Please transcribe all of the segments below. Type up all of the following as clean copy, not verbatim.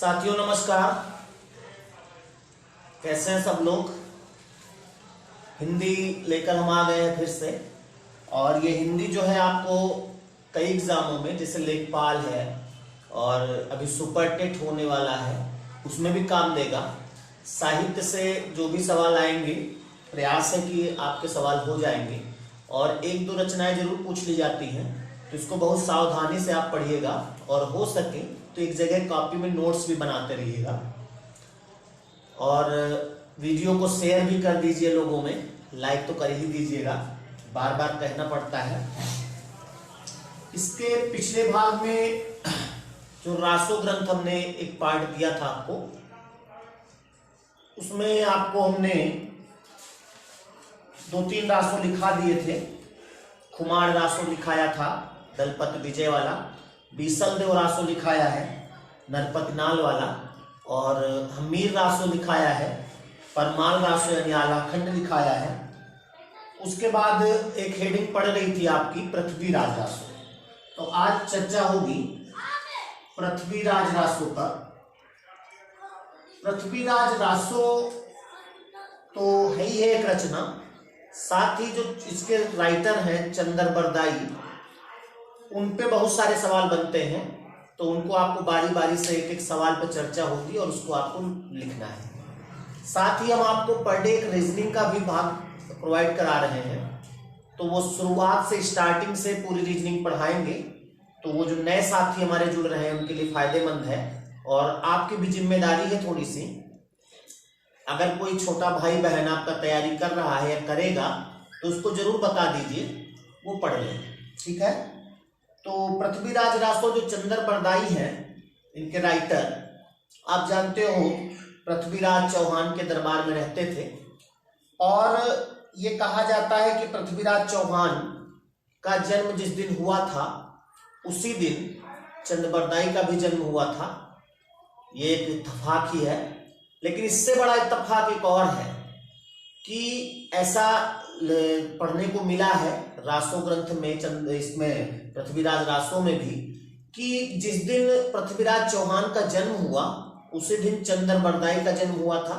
साथियों नमस्कार। कैसे हैं सब लोग। हिंदी लेकर हम आ गए हैं फिर से। और ये हिंदी जो है आपको कई एग्जामों में, जैसे लेखपाल है और अभी सुपर टेट होने वाला है, उसमें भी काम देगा। साहित्य से जो भी सवाल आएंगे, प्रयास है कि आपके सवाल हो जाएंगे और एक दो रचनाएं जरूर पूछ ली जाती हैं, तो इसको बहुत सावधानी से आप पढ़िएगा और हो सके तो एक जगह कॉपी में नोट्स भी बनाते रहिएगा और वीडियो को शेयर भी कर दीजिए, लोगों में लाइक तो कर ही दीजिएगा, बार बार कहना पड़ता है। इसके पिछले भाग में जो रासो ग्रंथ हमने एक पार्ट दिया था आपको, उसमें आपको हमने 2-3 रासो लिखा दिए थे। खुमार रासो लिखाया था, दलपत विजय वाला। बीसल देव रासो लिखाया है, नरपत नाल वाला। और हमीर रासो लिखाया है, परमाल रासो यानी आलाखंड लिखाया है। उसके बाद एक हेडिंग पड़ रही थी आपकी पृथ्वीराज रासो। तो आज चर्चा होगी पृथ्वीराज रासो पर। पृथ्वीराज रासो तो है ही है एक रचना, साथ ही जो इसके राइटर हैं चंदर बरदाई, उन पे बहुत सारे सवाल बनते हैं, तो उनको आपको बारी बारी से एक एक सवाल पर चर्चा होगी और उसको आपको लिखना है। साथ ही हम आपको पर डे एक रीजनिंग का भी भाग प्रोवाइड करा रहे हैं, तो वो शुरुआत से स्टार्टिंग से पूरी रीजनिंग पढ़ाएंगे। तो वो जो नए साथी हमारे जुड़ रहे हैं उनके लिए फायदेमंद है और आपकी भी जिम्मेदारी है थोड़ी सी। अगर कोई छोटा भाई बहन आपका तैयारी कर रहा है या करेगा तो उसको जरूर बता दीजिए, वो पढ़ ले, ठीक है। तो पृथ्वीराज रासो जो चंदर बरदाई हैं, इनके राइटर, आप जानते हो पृथ्वीराज चौहान के दरबार में रहते थे और ये कहा जाता है कि पृथ्वीराज चौहान का जन्म जिस दिन हुआ था उसी दिन चंदर बरदाई का भी जन्म हुआ था। ये एक इत्तेफाक ही है, लेकिन इससे बड़ा इत्तेफाक एक और है कि ऐसा पढ़ने को मिला है रासो ग्रंथ में, इसमें पृथ्वीराज रासो में भी, कि जिस दिन पृथ्वीराज चौहान का जन्म हुआ उसी दिन चंदर बरदाई का जन्म हुआ था।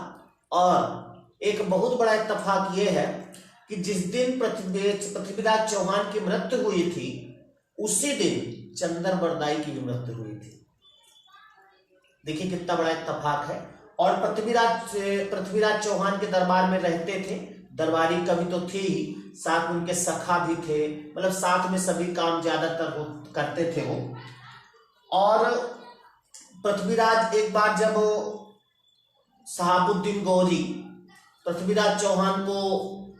और एक बहुत बड़ा इत्तेफाक ये है कि जिस दिन पृथ्वीराज चौहान की मृत्यु हुई थी उसी दिन चंदर बरदाई की भी मृत्यु हुई थी। देखिए कितना बड़ा इत्तेफाक है। और पृथ्वीराज चौहान के दरबार में रहते थे, दरबारी कवि तो थे ही, साथ में उनके सखा भी थे, मतलब साथ में सभी काम ज्यादातर करते थे वो। और पृथ्वीराज एक बार जब शहाबुद्दीन गौरी पृथ्वीराज चौहान को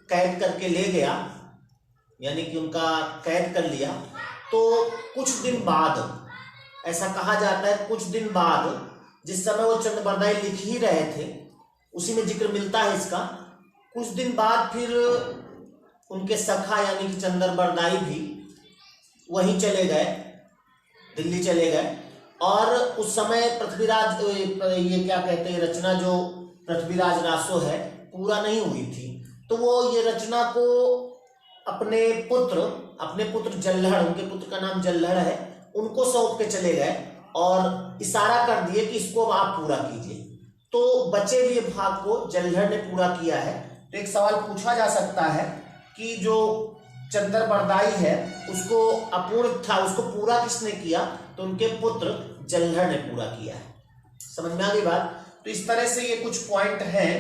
कैद करके ले गया, यानी कि उनका कैद कर लिया, तो कुछ दिन बाद, ऐसा कहा जाता है कुछ दिन बाद, जिस समय वो चंदर बरदाई लिख ही रहे थे उसी में जिक्र मिलता है इसका, कुछ दिन बाद फिर उनके सखा यानी कि चंदर बरदाई भी वहीं चले गए, दिल्ली चले गए। और उस समय पृथ्वीराज, ये क्या कहते हैं, रचना जो पृथ्वीराज रासो है पूरा नहीं हुई थी, तो वो ये रचना को अपने पुत्र जल्लहड़, उनके पुत्र का नाम जल्लहड़ है, उनको सौंप के चले गए और इशारा कर दिए कि इसको आप पूरा कीजिए। तो बचे हुए भाग को जल्लहड़ ने पूरा किया है। तो एक सवाल पूछा जा सकता है कि जो चंदर बरदाई है उसको अपूर्ण था, उसको पूरा किसने किया, तो उनके पुत्र जल्लहड़ ने पूरा किया है। समझ में आ गई बात। तो इस तरह से ये कुछ पॉइंट हैं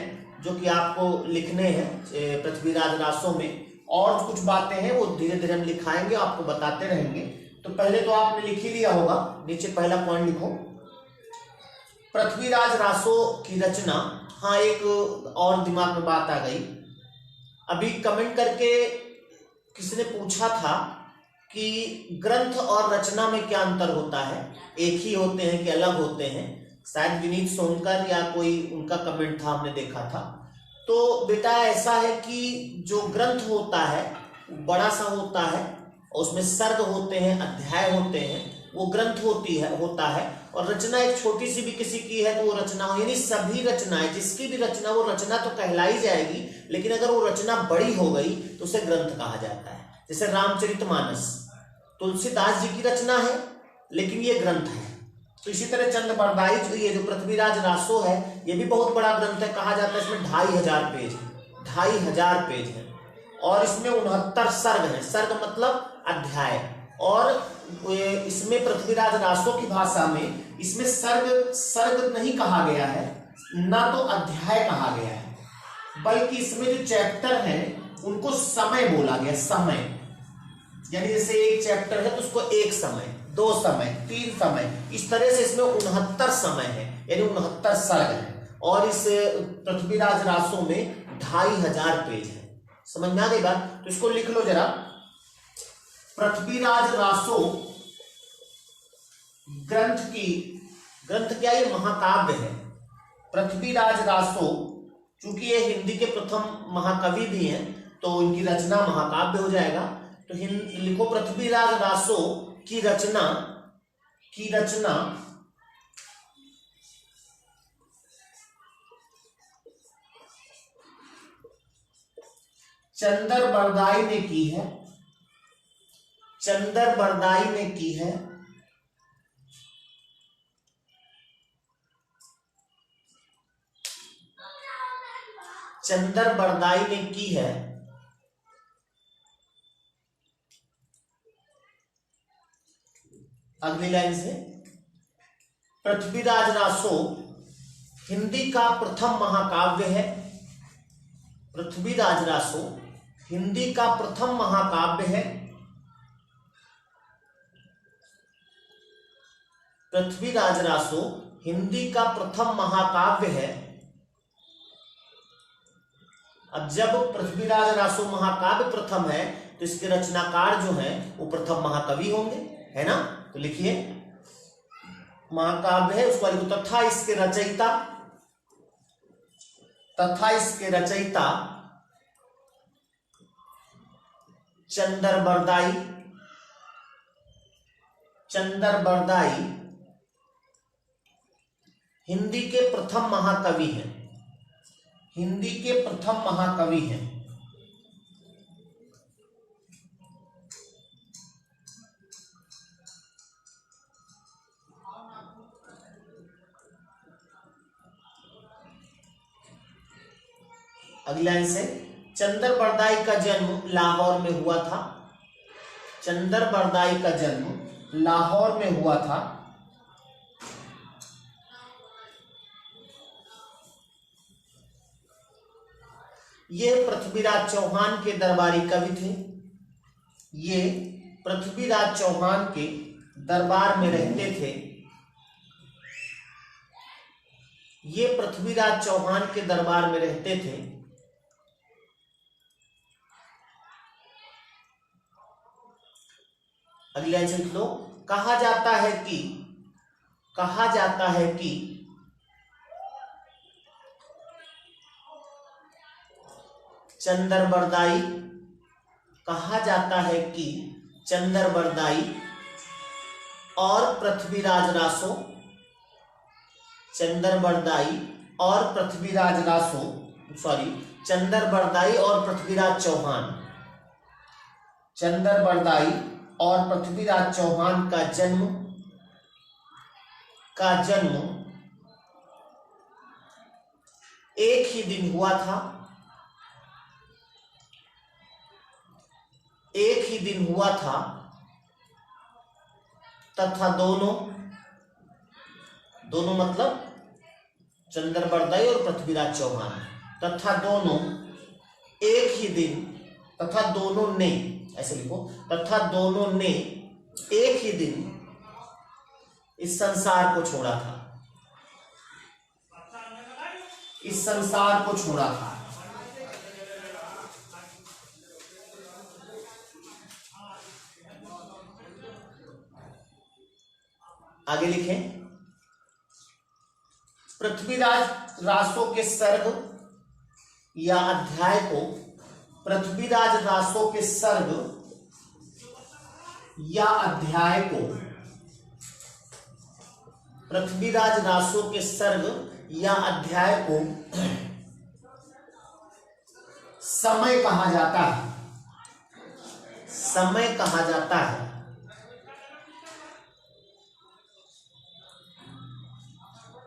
जो कि आपको लिखने हैं पृथ्वीराज रासो में, और कुछ बातें हैं वो धीरे धीरे हम लिखाएंगे, आपको बताते रहेंगे। तो पहले तो आपने लिख ही लिया होगा, नीचे पहला पॉइंट लिखो, पृथ्वीराज रासो की रचना। हाँ, एक और दिमाग में बात आ गई, अभी कमेंट करके किसी ने पूछा था कि ग्रंथ और रचना में क्या अंतर होता है, एक ही होते हैं कि अलग होते हैं। शायद विनीत सोनकर या कोई उनका कमेंट था, हमने देखा था। तो बेटा ऐसा है कि जो ग्रंथ होता है बड़ा सा होता है, उसमें सर्ग होते हैं, अध्याय होते हैं, वो ग्रंथ होता है। और रचना एक छोटी सी भी किसी की है तो वो रचना हो, यानी सभी रचनाएं, जिसकी भी रचना, वो रचना तो कहलाई जाएगी, लेकिन अगर वो रचना बड़ी हो गई तो उसे ग्रंथ कहा जाता है। जैसे रामचरितमानस तुलसीदास जी की रचना है लेकिन ये ग्रंथ है, तो इसी तरह चंद्रबरदाई जो ये जो पृथ्वीराज रासो है ये भी बहुत बड़ा ग्रंथ है, कहा जाता है इसमें 2500 पेज है, 2500 पेज है और इसमें 69 सर्ग है। सर्ग मतलब अध्याय। और इसमें पृथ्वीराज रासो की भाषा में इसमें सर्ग नहीं कहा गया है, ना तो अध्याय कहा गया है, बल्कि इसमें जो चैप्टर है उनको समय बोला गया। समय यानी जैसे एक चैप्टर है तो उसको एक समय, 2 समय, 3 समय, इस तरह से इसमें 69 समय है, यानी 69 सर्ग है। और इस पृथ्वीराज रासो में 2500 पेज है। समझ में आ गई बात? तो इसको लिख लो जरा। पृथ्वीराज रासो ग्रंथ क्या, ये महाकाव्य है। पृथ्वीराज रासो चूंकि ये हिंदी के प्रथम महाकवि भी हैं तो इनकी रचना महाकाव्य हो जाएगा। तो लिखो पृथ्वीराज रासो की रचना चंद्रबरदाई ने की है। चंद्रबरदाई ने की है। चंद्रबरदाई ने की है। अगली लाइन से, पृथ्वीराज रासो हिंदी का प्रथम महाकाव्य है। पृथ्वीराज रासो हिंदी का प्रथम महाकाव्य है। पृथ्वीराज रासो हिंदी का प्रथम महाकाव्य है। अब जब पृथ्वीराज रासो महाकाव्य प्रथम है तो इसके रचनाकार जो हैं वो प्रथम महाकवि होंगे, है ना? तो लिखिए महाकाव्य है उसको लिखो तथा इसके रचयिता चंद्रबरदाई हिंदी के प्रथम महाकवि हैं। हिंदी के प्रथम महाकवि हैं। अगली लाइन से, चंद्रबरदाई का जन्म लाहौर में हुआ था। चंद्रबरदाई का जन्म लाहौर में हुआ था। ये पृथ्वीराज चौहान के दरबारी कवि थे। ये पृथ्वीराज चौहान के दरबार में रहते थे। ये पृथ्वीराज चौहान के दरबार में रहते थे। अगली लाइन से लिख लो, कहा जाता है कि चंद्रबरदाई और पृथ्वीराज रासो चंद्रबरदाई और पृथ्वीराज चौहान चंद्रबरदाई और पृथ्वीराज चौहान का जन्म एक ही दिन हुआ था। तथा दोनों मतलब चंद्रबरदाई और पृथ्वीराज चौहान, तथा दोनों एक ही दिन, तथा दोनों ने, ऐसे लिखो, तथा दोनों ने एक ही दिन इस संसार को छोड़ा था। आगे लिखें, पृथ्वीराज रासो के सर्ग या अध्याय को पृथ्वीराज रासो के सर्ग या अध्याय को पृथ्वीराज रासो के सर्ग या अध्याय को समय कहा जाता है।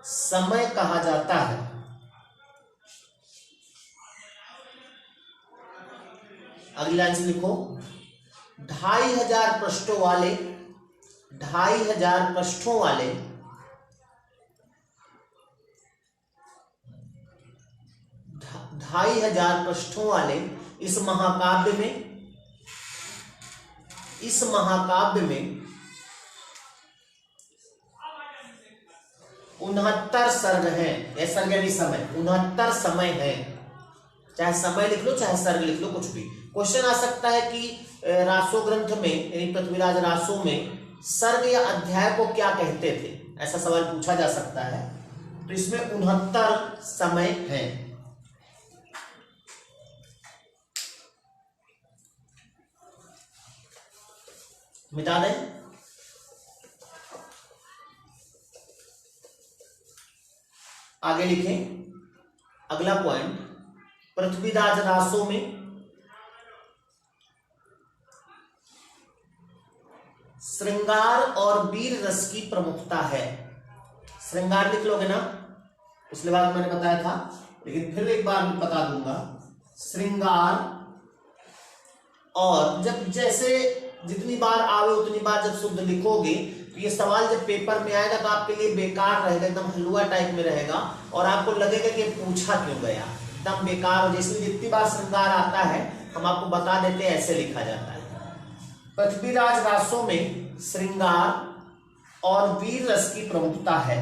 समय कहा जाता है। अगली लाइन से लिखो, 2500 पृष्ठों वाले 2500 पृष्ठों वाले 2500 पृष्ठों वाले इस महाकाव्य में 69 सर्ग हैं। यह सर्ग यानी समय, 69 समय है। चाहे समय लिख लो चाहे सर्ग लिख लो, कुछ भी। क्वेश्चन आ सकता है कि रासो ग्रंथ में यानी पृथ्वीराज रासो में सर्ग या अध्याय को क्या कहते थे, ऐसा सवाल पूछा जा सकता है। तो इसमें 69 समय है। मिटा दें। आगे लिखें अगला पॉइंट, पृथ्वीराज रासो में श्रृंगार और वीर रस की प्रमुखता है। श्रृंगार लिख लोगे ना, पिछले बार मैंने बताया था, लेकिन फिर एक बार बता दूंगा। श्रृंगार, और जब जैसे जितनी बार आवे उतनी बार जब शुद्ध लिखोगे तो ये सवाल जब पेपर में आएगा तो आपके लिए बेकार रहेगा, एकदम हलवा टाइप में रहेगा और आपको लगेगा कि पूछा क्यों गया, एकदम बेकार हो। जैसे जितनी बार श्रृंगार आता है हम आपको बता देते हैं, ऐसे लिखा जाता है। पृथ्वीराज रासो में श्रृंगार और वीर रस की प्रमुखता है।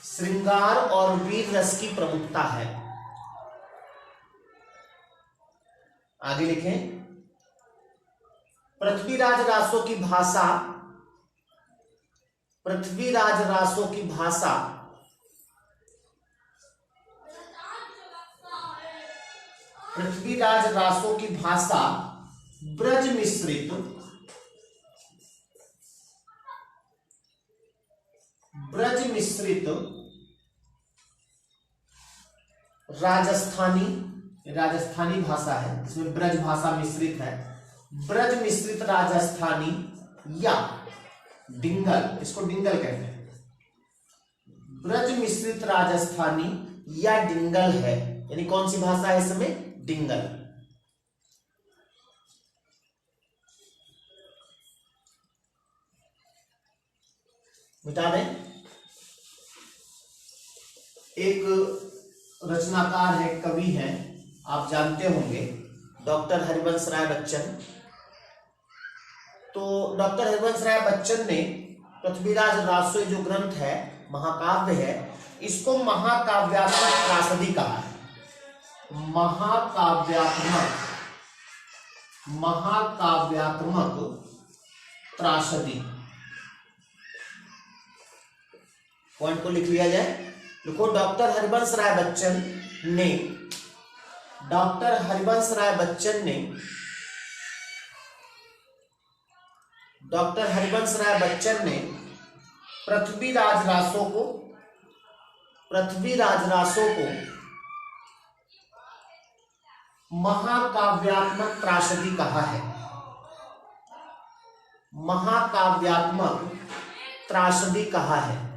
श्रृंगार और वीर रस की प्रमुखता है। आगे लिखें, पृथ्वीराज रासो की भाषा, पृथ्वीराज रासो की भाषा पृथ्वीराज रासो की भाषा ब्रज मिश्रित राजस्थानी भाषा है, इसमें ब्रज भाषा मिश्रित है। ब्रज मिश्रित राजस्थानी या डिंगल, इसको डिंगल कहते हैं। ब्रज मिश्रित राजस्थानी या डिंगल है, यानी कौन सी भाषा है इसमें? डिंगल। मिटा दें। एक रचनाकार है, कवि है, आप जानते होंगे, डॉक्टर हरिवंश राय बच्चन। तो डॉक्टर हरिवंश राय बच्चन ने पृथ्वीराज रासो जो ग्रंथ है, महाकाव्य है, इसको महाकाव्यात्मक त्रासदी कहा है। महाकाव्यात्मक त्रासदी। पॉइंट को लिख लिया जाए। देखो, डॉक्टर हरिवंश राय बच्चन ने पृथ्वीराज रासो को महाकाव्यात्मक त्रासदी कहा है। महाकाव्यात्मक त्रासदी कहा है।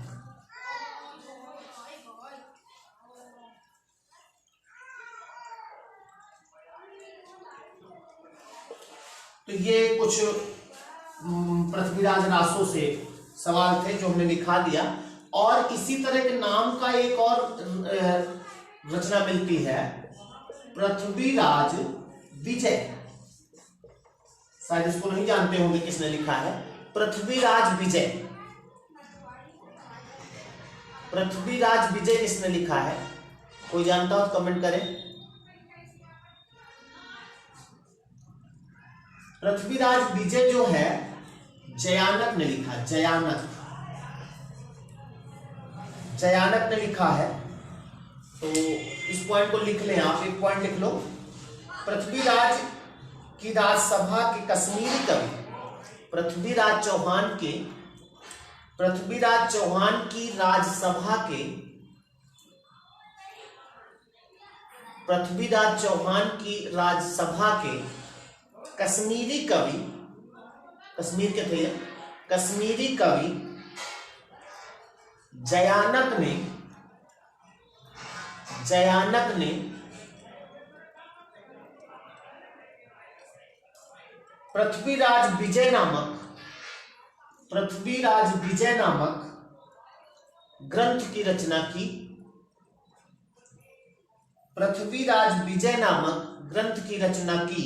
तो ये कुछ पृथ्वीराज रासो से सवाल थे जो हमने लिखा दिया। और इसी तरह के नाम का एक और रचना मिलती है, पृथ्वीराज विजय। शायद इसको नहीं जानते होंगे किसने लिखा है। पृथ्वीराज विजय किसने लिखा है? कोई जानता हो तो कमेंट करें। पृथ्वीराज विजय जो है जयानक ने लिखा। जयानक ने लिखा है। तो इस पॉइंट को लिख लें आप, एक पॉइंट लिख लो। पृथ्वीराज की राजसभा के कश्मीरी कवि पृथ्वीराज चौहान की राजसभा के कश्मीरी कवि कश्मीर के थे। कश्मीरी कवि जयानक ने पृथ्वीराज विजय नामक ग्रंथ की रचना की। पृथ्वीराज विजय नामक ग्रंथ की रचना की।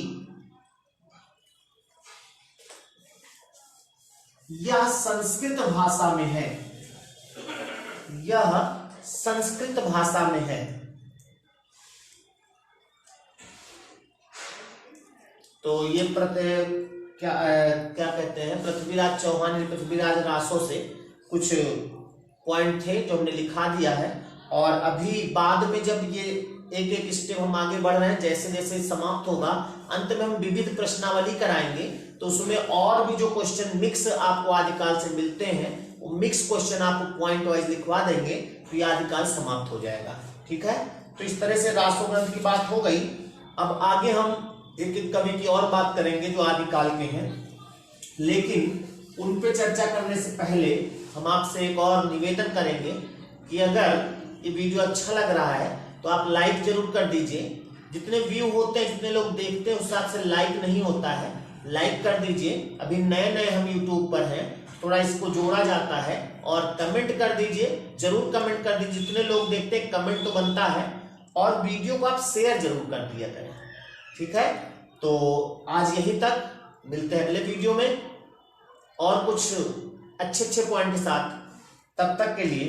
यह संस्कृत भाषा में है। यह संस्कृत भाषा में है। तो ये क्या कहते हैं, पृथ्वीराज चौहान, पृथ्वीराज रासो से कुछ पॉइंट थे जो हमने लिखा दिया है। और अभी बाद में जब ये एक एक स्टेप हम आगे बढ़ रहे हैं, जैसे जैसे समाप्त होगा, अंत में हम विविध प्रश्नावली कराएंगे, तो उसमें और भी जो क्वेश्चन मिक्स आपको आदिकाल से मिलते हैं, वो मिक्स क्वेश्चन आपको पॉइंट वाइज लिखवा देंगे, तो ये आदिकाल समाप्त हो जाएगा। ठीक है, तो इस तरह से रासो ग्रंथ की बात हो गई। अब आगे हम एक एक कवि की और बात करेंगे जो आदिकाल के हैं, लेकिन उन पे चर्चा करने से पहले हम आपसे एक और निवेदन करेंगे कि अगर ये वीडियो अच्छा लग रहा है तो आप लाइक जरूर कर दीजिए। जितने व्यू होते हैं, जितने लोग देखते हैं, उस हिसाब से लाइक नहीं होता है, लाइक कर दीजिए। अभी नए नए हम यूट्यूब पर हैं, थोड़ा इसको जोड़ा जाता है। और कमेंट कर दीजिए, जरूर कमेंट कर दीजिए। जितने लोग देखते हैं कमेंट तो बनता है, और वीडियो को आप शेयर जरूर कर दिया करें। ठीक है, तो आज यहीं तक, मिलते हैं अगले वीडियो में और कुछ अच्छे अच्छे पॉइंट के साथ। तब तक के लिए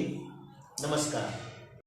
नमस्कार।